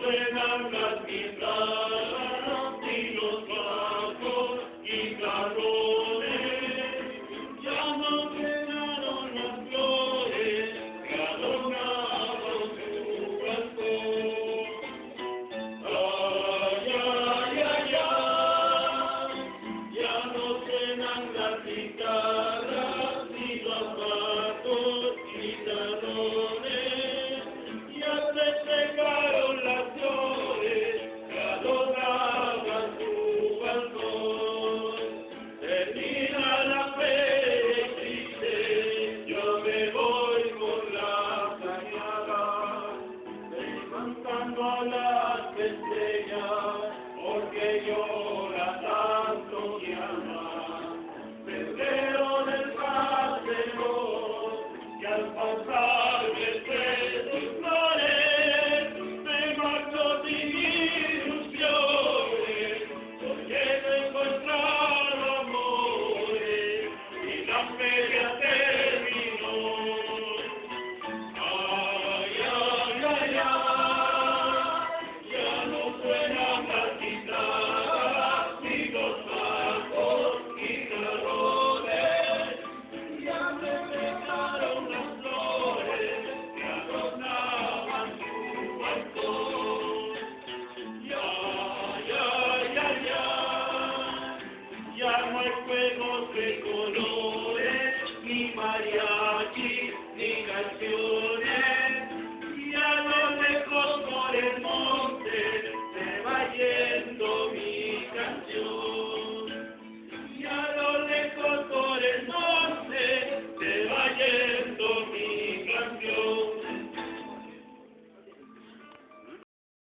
suenan las guitarras y los bajos y clarones, ya no llenaron las flores que adornaron su balcón. Ay, ay, ay, ay, ya no suenan las guitarras y los bajos y clarones, ya se secaron las flores que adornaban su balcón. Termina la feria triste, yo me voy por la cañada, levantando a las estrellas, porque llora tanto mi alma. Febrero del paseo, que al pasar